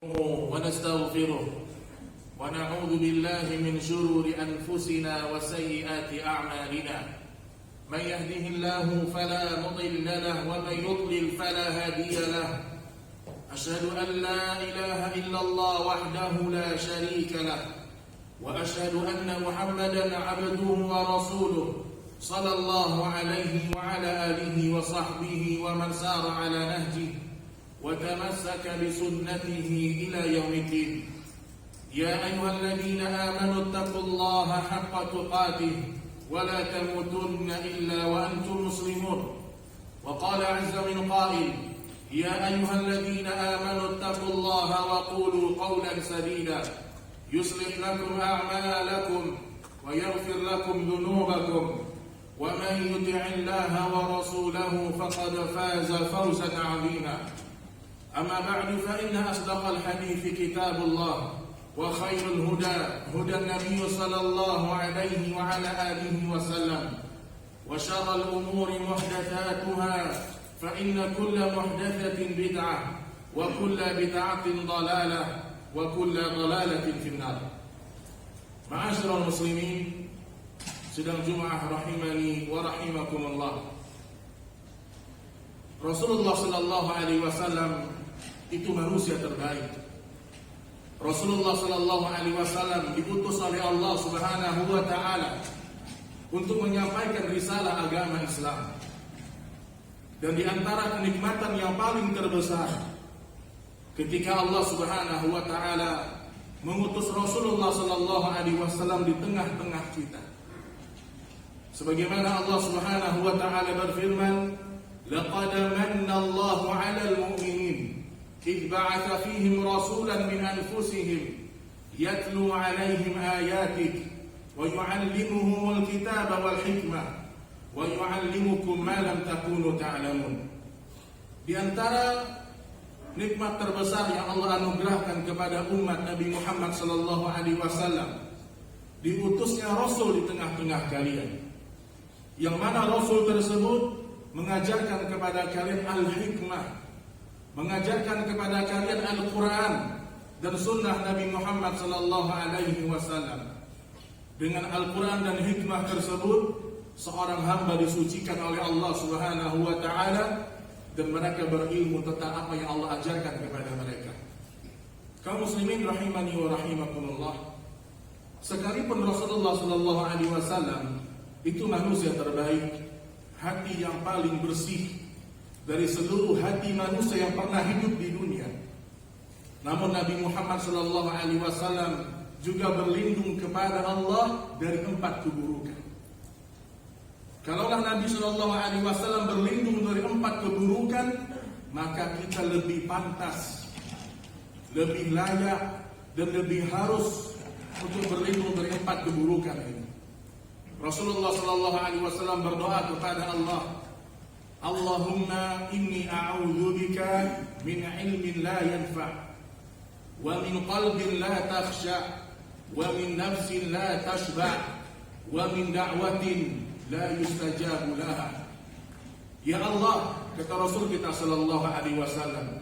ونستغفره ونعوذ بالله من شرور أنفسنا وسيئات أعمالنا من يهده الله فلا مضل له ومن يضلل فلا هادي له أشهد أن لا إله إلا الله وحده لا شريك له وأشهد أن محمدا عبده ورسوله صلى الله عليه وعلى آله وصحبه ومن سار على نهجه وتمسك بسنته إلى يوم الدين يا أيها الذين آمنوا اتقوا الله حق تقاته ولا تموتن إلا وأنتم مسلمون وقال عز من قائل يا أيها الذين آمنوا اتقوا الله وقولوا قولا سديدا يصلح لكم أعمالكم ويغفر لكم ذنوبكم ومن يطع الله ورسوله فقد فاز فوزا عظيما أما بعد فإن أصدق الحديث كتاب الله وخير الهدى هدى النبي صلى الله عليه وعلى آله وسلم وشر الأمور محدثاتها فإن كل محدثة بدعة وكل بدعة ضلالة وكل ضلالة في النار. Ma'asyiral muslimin, sidang Jumat rahimani wa rahimakumullah. Rasulullah sallallahu alaihi wasallam itu manusia terbaik. Rasulullah sallallahu alaihi wasallam diutus oleh Allah Subhanahu wa taala untuk menyampaikan risalah agama Islam. Dan di antara kenikmatan yang paling terbesar ketika Allah Subhanahu wa taala mengutus Rasulullah sallallahu alaihi wasallam di tengah-tengah kita. Sebagaimana Allah Subhanahu wa taala berfirman, "Laqad manna Allahu 'alal mu'minin إذ بعث فيهم رسولا من أنفسهم يتلو عليهم آياتك ويعلمهم الكتاب والحكمة ويعلمكم ما لم تكونوا تعلمون." Di antara nikmat terbesar yang Allah anugerahkan kepada umat Nabi Muhammad sallallahu alaihi wasallam, diutusnya Rasul di tengah-tengah kalian, yang mana Rasul tersebut mengajarkan kepada kalian al-hikmah, mengajarkan kepada kalian Al-Quran dan sunnah Nabi Muhammad sallallahu alaihi wasallam. Dengan Al-Quran dan hikmah tersebut, seorang hamba disucikan oleh Allah Subhanahu wa taala dan mereka berilmu tentang apa yang Allah ajarkan kepada mereka. Kaum muslimin rahimani wa rahimakumullah, sekalipun Rasulullah sallallahu alaihi wasallam itu manusia terbaik, hati yang paling bersih dari seluruh hati manusia yang pernah hidup di dunia, namun Nabi Muhammad sallallahu alaihi wasallam juga berlindung kepada Allah dari 4 keburukan. Kalaulah Nabi sallallahu alaihi wasallam berlindung dari 4 keburukan, maka kita lebih pantas, lebih layak dan lebih harus untuk berlindung dari 4 keburukan ini. Rasulullah sallallahu alaihi wasallam berdoa kepada Allah, Allahumma inni a'udzubika min ilmin la yanfa' wa min qalbin la takhsha' wa min nafsin la tashba' wa min da'watin la yustajabu laha. Ya Allah, kata Rasul kita sallallahu alaihi wasallam,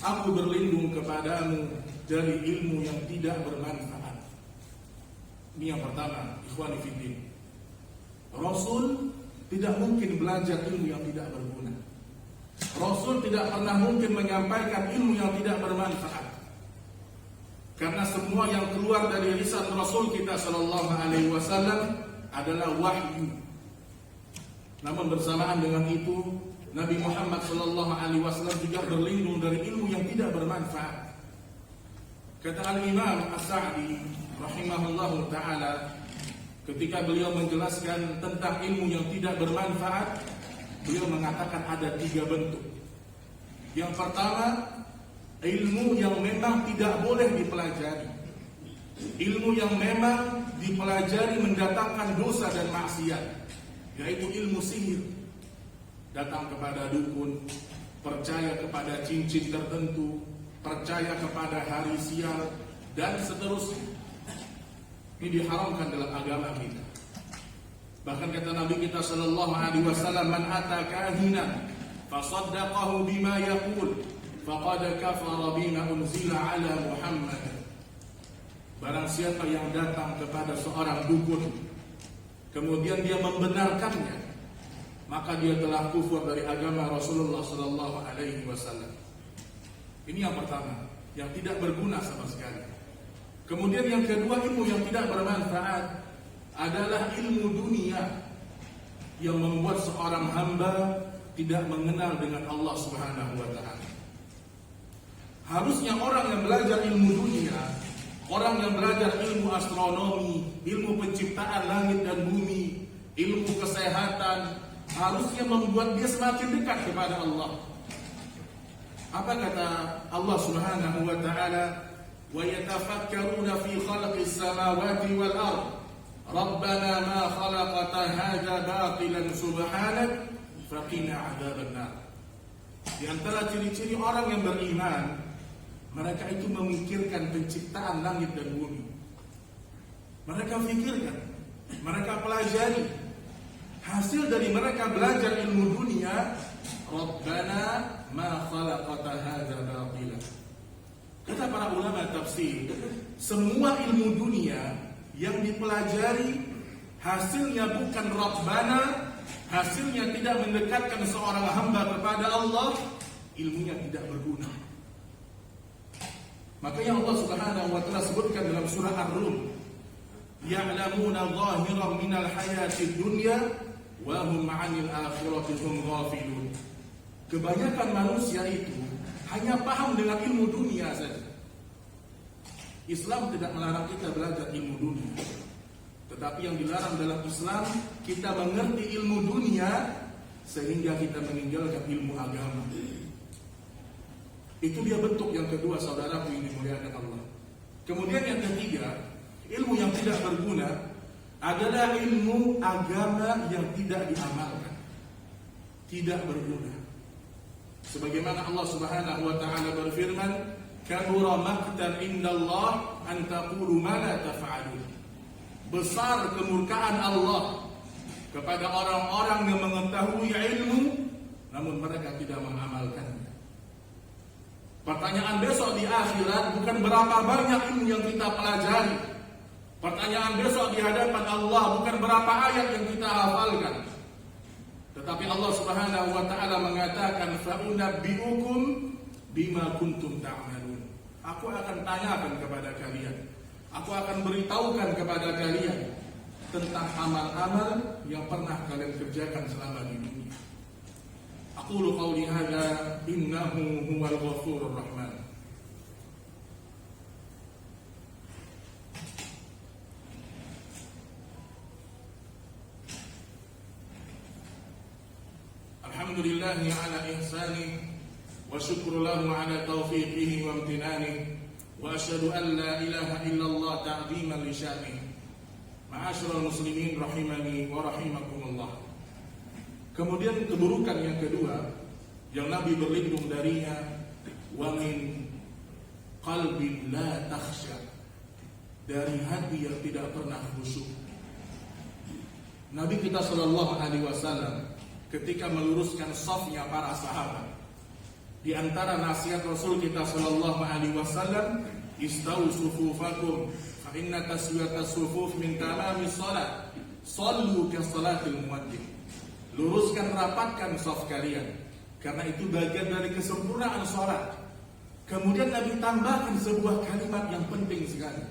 aku berlindung kepadamu dari ilmu yang tidak bermanfaat. Ini yang pertama, ikhwani fiddin. Rasul tidak mungkin belajar ilmu yang tidak berguna. Rasul tidak pernah mungkin menyampaikan ilmu yang tidak bermanfaat. Karena semua yang keluar dari lisan Rasul kita sallallahu alaihi wasallam adalah wahyu. Namun bersamaan dengan itu, Nabi Muhammad sallallahu alaihi wasallam juga berlindung dari ilmu yang tidak bermanfaat. Kata Al-Imam As-Sa'di rahimahullahu taala, ketika beliau menjelaskan tentang ilmu yang tidak bermanfaat, beliau mengatakan ada 3 bentuk. Yang pertama, ilmu yang memang tidak boleh dipelajari, ilmu yang memang dipelajari mendatangkan dosa dan maksiat, yaitu ilmu sihir. Datang kepada dukun, percaya kepada cincin tertentu, percaya kepada hari sial, dan seterusnya. Ini diharamkan dalam agama kita. Bahkan kata Nabi kita sallallahu alaihi wasallam, man ata kahinan fa saddaqahu bima yaqul faqad kafara bima unzila ala Muhammad. Barang siapa yang datang kepada seorang dukun kemudian dia membenarkannya, maka dia telah kufur dari agama Rasulullah sallallahu alaihi wasallam. Ini yang pertama, yang tidak berguna sama sekali. Kemudian yang kedua, ilmu yang tidak bermanfaat adalah ilmu dunia yang membuat seorang hamba tidak mengenal dengan Allah Subhanahu wa taala. Harusnya orang yang belajar ilmu dunia, orang yang belajar ilmu astronomi, ilmu penciptaan langit dan bumi, ilmu kesehatan, harusnya membuat dia semakin dekat kepada Allah. Apa kata Allah Subhanahu wa taala? Wa yatafakkaruna fi khalqis samawati wal ard. Rabbana ma khalaqta hadza batilan subhanak faqina adzabannar. Di antara ciri-ciri orang yang beriman, mereka itu memikirkan penciptaan langit dan bumi. Mereka pikirkan, mereka pelajari. Hasil dari mereka belajar ilmu dunia, Rabbana ma khalaqta hadza batila. Kata para ulama tafsir, semua ilmu dunia yang dipelajari hasilnya bukan Rabbana, hasilnya tidak mendekatkan seorang hamba kepada Allah, ilmunya tidak berguna. Makanya Allah Subhanahu wa taala sebutkan dalam surah Ar-Rum, ya'lamuna zahiran minal hayatid dunya wa hum 'anil akhirati hum ghafilun. Kebanyakan manusia itu hanya paham dengan ilmu dunia saja. Islam tidak melarang kita belajar ilmu dunia, tetapi yang dilarang dalam Islam kita mengerti ilmu dunia sehingga kita meninggalkan ilmu agama. Itu dia bentuk yang kedua, saudaraku yang dimuliakan Allah. Kemudian yang ketiga, ilmu yang tidak berguna adalah ilmu agama yang tidak diamalkan, tidak berguna. Sebagaimana Allah Subhanahu wa taala berfirman, kabura maqtan indallah an taqulu ma la taf'alun. Besar kemurkaan Allah kepada orang-orang yang mengetahui ilmu namun mereka tidak mengamalkannya. Pertanyaan besok di akhirat bukan berapa banyak ilmu yang kita pelajari. Pertanyaan besok di hadapan Allah bukan berapa ayat yang kita hafalkan. Tetapi Allah Subhanahu wa taala mengatakan, fa unabbiukum bima kuntum ta'malun. Aku akan tanyakan kepada kalian, aku akan beritahukan kepada kalian tentang amal-amal yang pernah kalian kerjakan selama di dunia. Aqulu qawli hadza innahu huwal ghafurur rahman. Alhamdulillahi ala ihsani wa syukru lahu ala taufiqihi wa amtinani wa asyhadu an la ilaha illallah ta'ziman li sya'ni. Ma'asyiral muslimin rahimani wa rahimakumullah. Kemudian keburukan yang kedua yang Nabi berlindung darinya, wa min qalbin la takhsha, dari hati yang tidak pernah khusyuk. Nabi kita sallallahu alaihi wasallam ketika meluruskan safnya para sahabat, di antara nasihat Rasul kita sallallahu alaihi wasallam, istawu sufufakum fa inna taswiyatas sufuf min tamamis shalah, sallu ka salatil muadzin. Luruskan, rapatkan saf kalian, karena itu bagian dari kesempurnaan salat. Kemudian Nabi tambahkan sebuah kalimat yang penting sekali.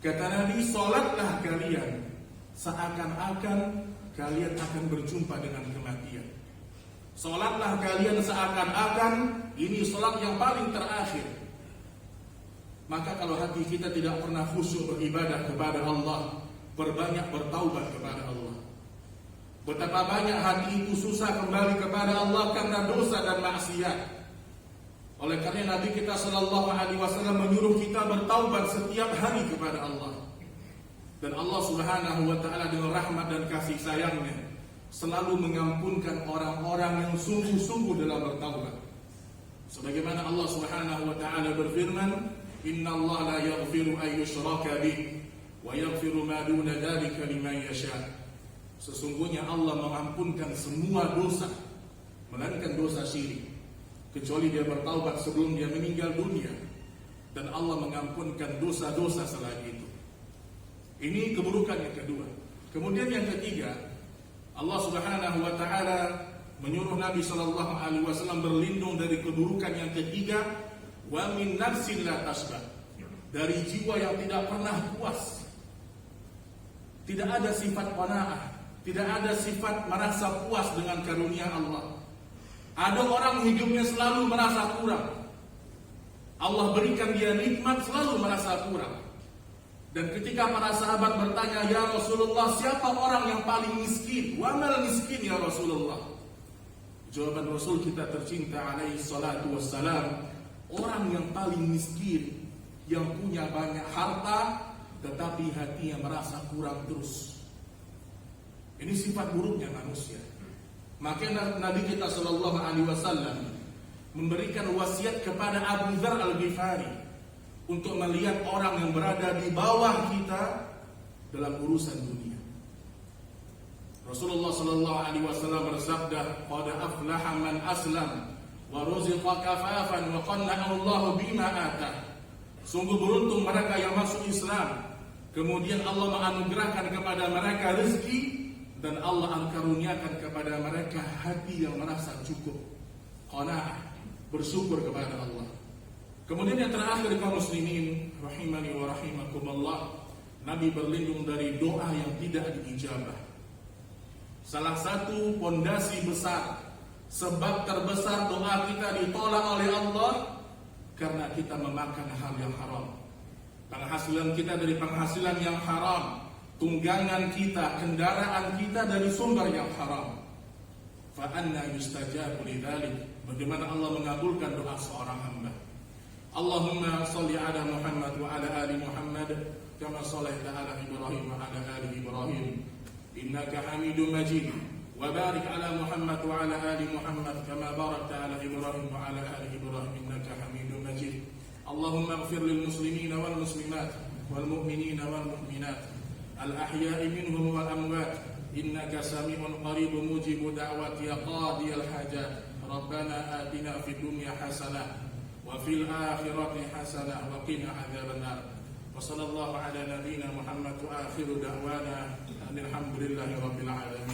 Kata Nabi, salatlah kalian seakan-akan kalian akan berjumpa dengan kematian. Salatlah kalian seakan-akan ini salat yang paling terakhir. Maka kalau hati kita tidak pernah khusyuk beribadah kepada Allah, perbanyak bertaubat kepada Allah. Betapa banyak hati itu susah kembali kepada Allah karena dosa dan maksiat. Oleh karena Nabi kita sallallahu alaihi wasallam menyuruh kita bertaubat setiap hari kepada Allah. Dan Allah Subhanahu wa taala dengan rahmat dan kasih sayangnya selalu mengampunkan orang-orang yang sungguh-sungguh dalam bertaubat. Sebagaimana Allah Subhanahu wa taala berfirman, "Innallaha la yaghfiru an yushraka bih wa yaghfiru ma duna dzalika liman yasha." Sesungguhnya Allah mengampunkan semua dosa melainkan dosa syirik. kecuali dia bertaubat sebelum dia meninggal dunia, dan Allah mengampunkan dosa-dosa selain itu. Ini keburukan yang kedua. Kemudian yang ketiga, Allah Subhanahu wa taala menyuruh Nabi sallallahu alaihi wasallam berlindung dari keburukan yang ketiga, wa min nafsin la tasbah, dari jiwa yang tidak pernah puas. Tidak ada sifat qanaah, tidak ada sifat merasa puas dengan karunia Allah. Ada orang hidupnya selalu merasa kurang. Allah berikan dia nikmat, selalu merasa kurang. Dan ketika para sahabat bertanya, "Ya Rasulullah, siapa orang yang paling miskin? Wa mal miskin ya Rasulullah?" Jawaban Rasul kita tercinta alaihi salatu wassalam, orang yang paling miskin, yang punya banyak harta tetapi hatinya merasa kurang terus. Ini sifat buruknya manusia. Maka Nabi kita sallallahu alaihi wasallam memberikan wasiat kepada Abu Dzar Al-Ghifari untuk melihat orang yang berada di bawah kita dalam urusan dunia. Rasulullah sallallahu alaihi wasallam bersabda, "Qad aflaha man aslam wa ruziqa kafafan wa qanna'ahu Allahu bima atah." Sungguh beruntung mereka yang masuk Islam, kemudian Allah menganugerahkan kepada mereka rezeki, dan Allah karuniakan kepada mereka hati yang merasa cukup, qanaah, bersyukur kepada Allah. Kemudian yang terakhir, kaum muslimin rahimani wa rahimakumullah, Nabi berlindung dari doa yang tidak diijabah. Salah satu pondasi besar, sebab terbesar doa kita ditolak oleh Allah karena kita memakan hal yang haram. Penghasilan kita dari penghasilan yang haram, tunggangan kita, kendaraan kita dari sumber yang haram. Fa anna yustajabu lidzalik? Bagaimana Allah mengabulkan doa seorang hamba? Allahumma shalli ala Muhammad wa ala ali Muhammad kama shallaita ala Ibrahim wa ala ali Ibrahim innaka Hamidum Majid, wa barik ala Muhammad wa ala ali Muhammad kama barakta ala Ibrahim wa ala ali Ibrahim innaka Hamidum Majid. Allahumma ighfir lil muslimina wal muslimat wal mu'minina wal mu'minat al ahya'i minhum wal amwat innaka sami'un qaribun mujibu da'wati ya qadiyal hajat. Rabbana atina fid dunya hasanah wa fil akhirati hasanah wa qina adzabannar. Wa sallallahu ala nabiyyina Muhammad wa akhiru da'wana alhamdulillahi rabbil alamin.